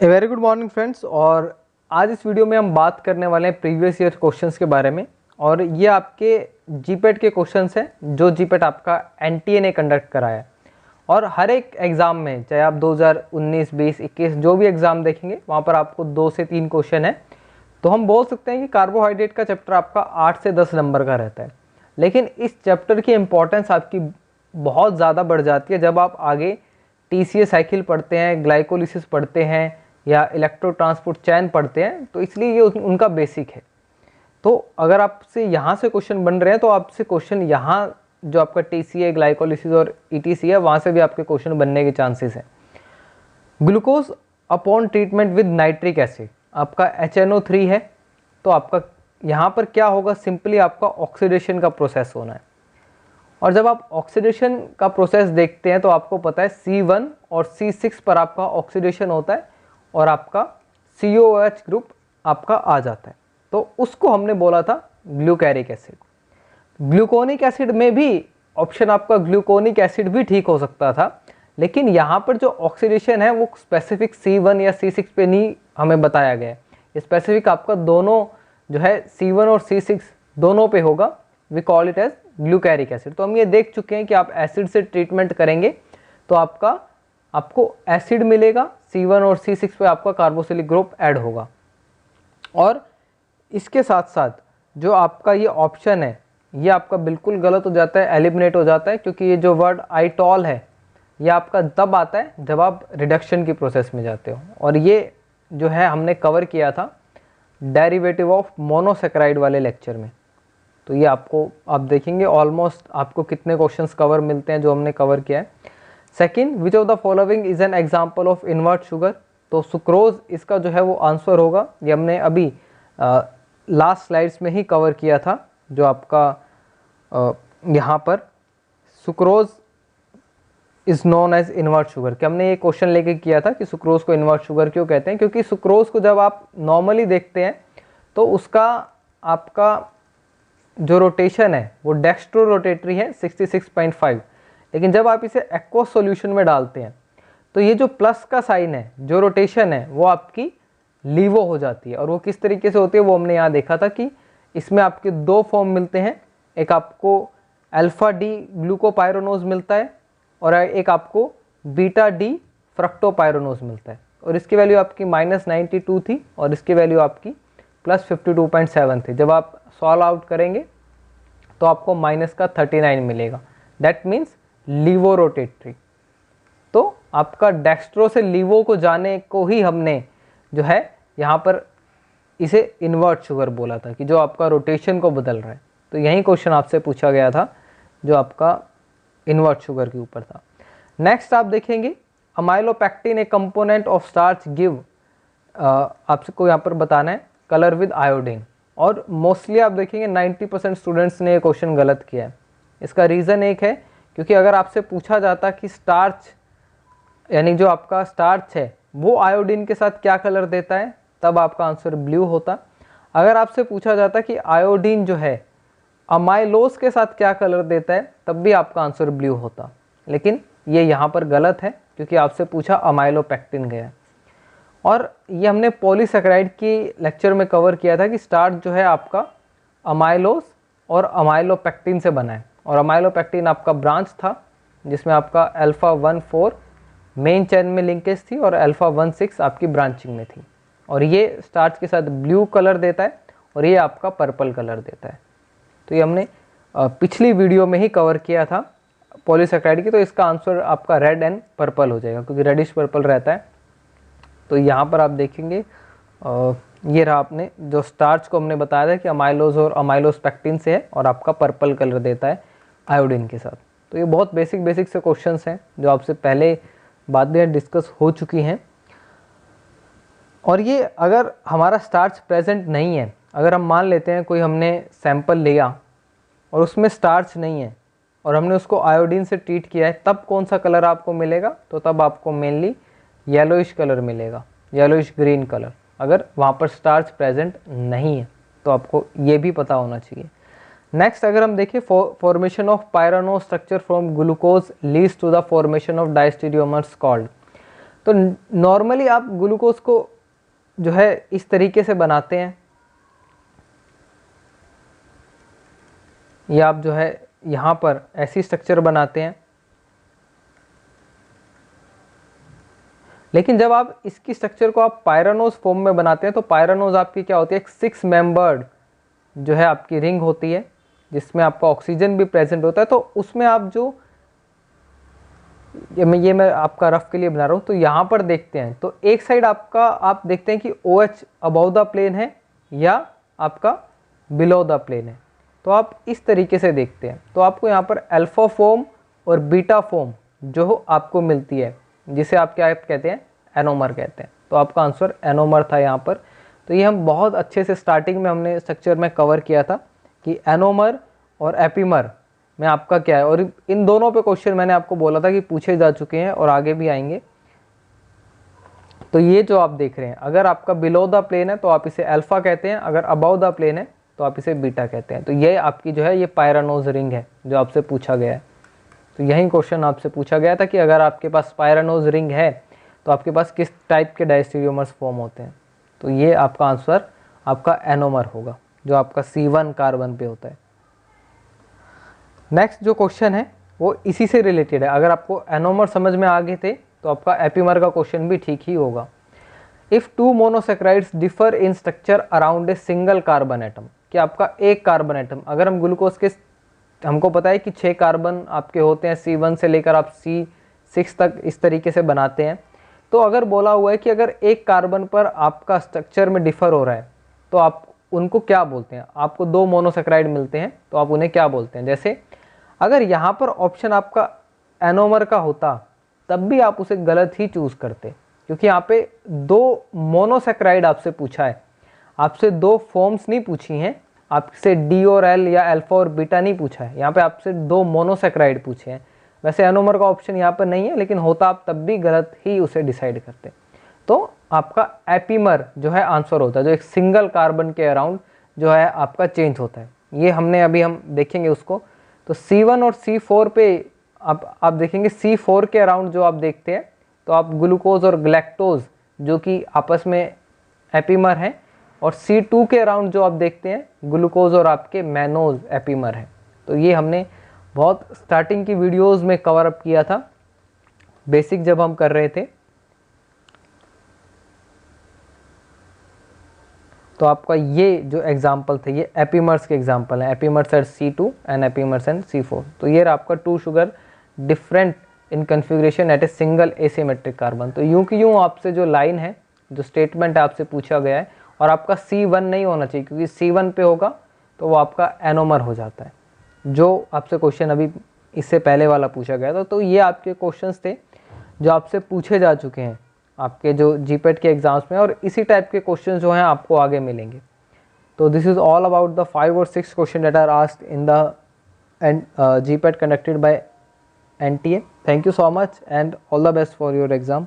A very good morning friends. और आज इस वीडियो में हम बात करने वाले हैं प्रीवियस ईयर क्वेश्चंस के बारे में। और ये आपके जीपेट के क्वेश्चंस हैं जो जीपेट आपका एनटीए ने कंडक्ट कराया है। और हर एक एग्ज़ाम में, चाहे आप 2019, 20, 21 जो भी एग्ज़ाम देखेंगे वहाँ पर आपको 2 से 3 क्वेश्चन है। तो हम बोल सकते हैं कि कार्बोहाइड्रेट का चैप्टर आपका 8 से 10 नंबर का रहता है। लेकिन इस चैप्टर की इम्पोर्टेंस आपकी बहुत ज़्यादा बढ़ जाती है जब आप आगे टीसीए साइकिल पढ़ते हैं, ग्लाइकोलिसिस पढ़ते हैं या इलेक्ट्रो ट्रांसपोर्ट चैन पढ़ते हैं। तो इसलिए ये उनका बेसिक है। तो अगर आपसे यहाँ से क्वेश्चन बन रहे हैं तो आपसे क्वेश्चन यहाँ जो आपका टीसीए, ग्लाइकोलिसिस और ईटीसी है वहाँ से भी आपके क्वेश्चन बनने के चांसेस हैं। Glucose upon treatment with nitric acid आपका HNO3 है। तो आपका यहाँ पर क्या होगा, सिंपली आपका ऑक्सीडेशन का प्रोसेस होना है। और जब आप ऑक्सीडेशन का प्रोसेस देखते हैं तो आपको पता है C1 और C6 पर आपका ऑक्सीडेशन होता है और आपका COOH ग्रुप आपका आ जाता है। तो उसको हमने बोला था ग्लूकैरिक एसिड। ग्लूकोनिक एसिड में भी ऑप्शन आपका ग्लूकोनिक एसिड भी ठीक हो सकता था, लेकिन यहाँ पर जो ऑक्सीडेशन है वो स्पेसिफिक C1 या C6 पे नहीं हमें बताया गया है। स्पेसिफिक आपका दोनों जो है C1 और C6 दोनों पे होगा। We call it as glucaric acid. तो हम ये देख चुके हैं कि आप एसिड से ट्रीटमेंट करेंगे तो आपको एसिड मिलेगा, C1 और C6 पे आपका कार्बोक्सिलिक ग्रुप ऐड होगा। और इसके साथ साथ जो आपका ये ऑप्शन है ये आपका बिल्कुल गलत हो जाता है, एलिमिनेट हो जाता है, क्योंकि ये जो वर्ड आइटॉल है ये आपका तब आता है जब आप रिडक्शन की प्रोसेस में जाते हो। और ये जो है हमने कवर किया था डेरिवेटिव ऑफ मोनोसेक्राइड वाले लेक्चर में। तो ये आप देखेंगे ऑलमोस्ट आपको कितने क्वेश्चंस कवर मिलते हैं जो हमने कवर किया है। Second, which of the following is an example of invert sugar. तो सुक्रोज इसका जो है वो आंसर होगा। ये हमने अभी लास्ट स्लाइड्स में ही कवर किया था। जो आपका यहाँ पर sucrose is known as invert sugar, कि हमने ये क्वेश्चन लेके किया था कि सुक्रोज को इन्वर्ट शुगर क्यों कहते हैं। क्योंकि सुक्रोज को जब आप नॉर्मली देखते हैं तो उसका आपका जो रोटेशन है वो डेक्स्ट्रो रोटेटरी है 66.5, लेकिन जब आप इसे एक्वस सॉल्यूशन में डालते हैं तो ये जो प्लस का साइन है, जो रोटेशन है, वो आपकी लीवो हो जाती है। और वो किस तरीके से होती है वो हमने यहाँ देखा था कि इसमें आपके 2 फॉर्म मिलते हैं। एक आपको अल्फा डी ग्लूकोपाइरोनोज मिलता है और एक आपको बीटा डी फ्रक्टोपाइरोनोज मिलता है। और इसकी वैल्यू आपकी -92 थी और इसकी वैल्यू आपकी +52.7 थी। जब आप सॉल्व आउट करेंगे तो आपको -39 मिलेगा। That means levorotatory. तो आपका डेक्स्ट्रो से लीवो को जाने को ही हमने जो है यहाँ पर इसे इन्वर्ट शुगर बोला था, कि जो आपका रोटेशन को बदल रहा है। तो यही क्वेश्चन आपसे पूछा गया था जो आपका इन्वर्ट शुगर के ऊपर था। नेक्स्ट आप देखेंगे amylopectin A component of starch give, आपको यहाँ पर बताना है कलर विद आयोडीन। और मोस्टली आप देखेंगे 90% स्टूडेंट्स ने ये क्वेश्चन गलत किया है। इसका रीज़न एक है, क्योंकि अगर आपसे पूछा जाता कि स्टार्च यानी जो आपका स्टार्च है वो आयोडीन के साथ क्या कलर देता है, तब आपका आंसर ब्लू होता। अगर आपसे पूछा जाता कि आयोडीन जो है अमाइलोज के साथ क्या कलर देता है, तब भी आपका आंसर ब्लू होता। लेकिन ये यहाँ पर गलत है क्योंकि आपसे पूछा अमाइलोपेक्टिन गया। और ये हमने पॉलीसेकेराइड की लेक्चर में कवर किया था कि स्टार्च जो है आपका अमाइलोज और अमाइलोपेक्टिन से बना है। और अमाइलोपेक्टिन आपका ब्रांच था जिसमें आपका α1,4 मेन चेन में लिंकेज थी और α1,6 आपकी ब्रांचिंग में थी। और ये स्टार्च के साथ ब्लू कलर देता है और ये आपका पर्पल कलर देता है। तो ये हमने पिछली वीडियो में ही कवर किया था पॉलीसेकेराइड की। तो इसका आंसर आपका रेड एंड पर्पल हो जाएगा क्योंकि रेडिश पर्पल रहता है। तो यहाँ पर आप देखेंगे ये रहा, आपने जो स्टार्च को हमने बताया था कि अमाइलोज और अमाइलोस्पेक्टिन से है और आपका पर्पल कलर देता है आयोडीन के साथ। तो ये बहुत बेसिक से क्वेश्चंस हैं जो आपसे पहले बातें डिस्कस हो चुकी हैं। और ये अगर हमारा स्टार्च प्रेजेंट नहीं है, अगर हम मान लेते हैं कोई हमने सैंपल लिया और उसमें स्टार्च नहीं है और हमने उसको आयोडीन से ट्रीट किया है, तब कौन सा कलर आपको मिलेगा? तो तब आपको मेनली येलोइश कलर मिलेगा, येलोइश ग्रीन कलर। अगर वहाँ पर स्टार्च प्रेजेंट नहीं है तो आपको ये भी पता होना चाहिए। नेक्स्ट अगर हम देखें formation of pyrano structure from glucose leads to the formation of diastereomers called. तो नॉर्मली आप ग्लूकोज को जो है इस तरीके से बनाते हैं, या आप जो है यहाँ पर ऐसी स्ट्रक्चर बनाते हैं। लेकिन जब आप इसकी स्ट्रक्चर को आप पायरानोज फॉर्म में बनाते हैं तो पायरानोज आपकी क्या होती है, एक 6 मेंबर्ड जो है आपकी रिंग होती है जिसमें आपका ऑक्सीजन भी प्रेजेंट होता है। तो उसमें आप जो ये मैं आपका रफ के लिए बना रहा हूँ, तो यहाँ पर देखते हैं तो एक साइड आपका आप देखते हैं कि OH अबव द प्लेन है या आपका बिलो द प्लेन है। तो आप इस तरीके से देखते हैं तो आपको यहाँ पर अल्फा फॉर्म और बीटा फॉर्म जो आपको मिलती है, जिसे आप क्या कहते हैं, एनोमर कहते हैं। तो आपका आंसर एनोमर था यहाँ पर। तो ये हम बहुत अच्छे से स्टार्टिंग में हमने स्ट्रक्चर में कवर किया था कि एनोमर और एपीमर में आपका क्या है, और इन दोनों पे क्वेश्चन मैंने आपको बोला था कि पूछे जा चुके हैं और आगे भी आएंगे। तो ये जो आप देख रहे हैं, अगर आपका बिलो द प्लेन है तो आप इसे अल्फा कहते हैं, अगर अबव द प्लेन है तो आप इसे बीटा कहते हैं। तो ये आपकी जो है ये पायरानोज रिंग है जो आपसे पूछा गया है। तो यही क्वेश्चन आपसे पूछा गया था कि अगर आपके पास पायरानोज रिंग है तो आपके पास किस टाइप के डायस्टेरियोमर्स फॉर्म होते हैं। तो ये आपका आंसर आपका एनोमर होगा जो आपका C1 कार्बन पे होता है। नेक्स्ट जो क्वेश्चन है वो इसी से रिलेटेड है। अगर आपको एनोमर समझ में आ गए थे तो आपका एपीमर का क्वेश्चन भी ठीक ही होगा। If 2 monosaccharides differ in structure around a single carbon atom, कि आपका एक कार्बन एटम, अगर हम ग्लूकोज के, हमको पता है कि 6 कार्बन आपके होते हैं, C1 से लेकर आप C6 तक इस तरीके से बनाते हैं। तो अगर बोला हुआ है कि अगर एक कार्बन पर आपका स्ट्रक्चर में डिफर हो रहा है तो आप उनको क्या बोलते हैं। आपको 2 मोनोसैकेराइड मिलते हैं तो आप उन्हें क्या बोलते हैं। जैसे अगर यहाँ पर ऑप्शन आपका एनोमर का होता तब भी आप उसे गलत ही चूज़ करते, क्योंकि यहाँ पे 2 मोनोसैकेराइड आपसे पूछा है, आपसे 2 फॉर्म्स नहीं पूछी हैं, आपसे D और L या अल्फा और बीटा नहीं पूछा है, यहाँ पे आपसे 2 मोनोसैकेराइड पूछे हैं। वैसे एनोमर का ऑप्शन यहाँ पर नहीं है, लेकिन होता आप तब भी गलत ही उसे डिसाइड करते। तो आपका एपीमर जो है आंसर होता है, जो एक सिंगल कार्बन के अराउंड जो है आपका चेंज होता है। ये हमने अभी हम देखेंगे उसको। तो C1 और C4 पे आप देखेंगे C4 के अराउंड जो आप देखते हैं तो आप ग्लूकोज और ग्लैक्टोज जो कि आपस में एपीमर हैं, और C2 के अराउंड जो आप देखते हैं ग्लूकोज और आपके मैनोज एपीमर है। तो ये हमने बहुत स्टार्टिंग की वीडियोस में कवर अप किया था, बेसिक जब हम कर रहे थे। तो आपका ये जो एग्जाम्पल थे ये एपीमर्स के एग्जाम्पल हैं, epimers at C2 and epimers at C4। तो ये आपका 2 sugar different in configuration at a single asymmetric carbon. तो यूं कि यूं आपसे जो लाइन है, जो स्टेटमेंट आपसे पूछा गया है, और आपका C1 नहीं होना चाहिए, क्योंकि C1 पे होगा तो वो आपका एनोमर हो जाता है, जो आपसे क्वेश्चन अभी इससे पहले वाला पूछा गया था। तो ये आपके क्वेश्चंस थे जो आपसे पूछे जा चुके हैं आपके जो जीपेट के एग्जाम्स में, और इसी टाइप के क्वेश्चन जो हैं आपको आगे मिलेंगे। तो this is all about the 5 और 6 question that are asked in the GPAT conducted by NTA. Thank you so much and all the best for your exam.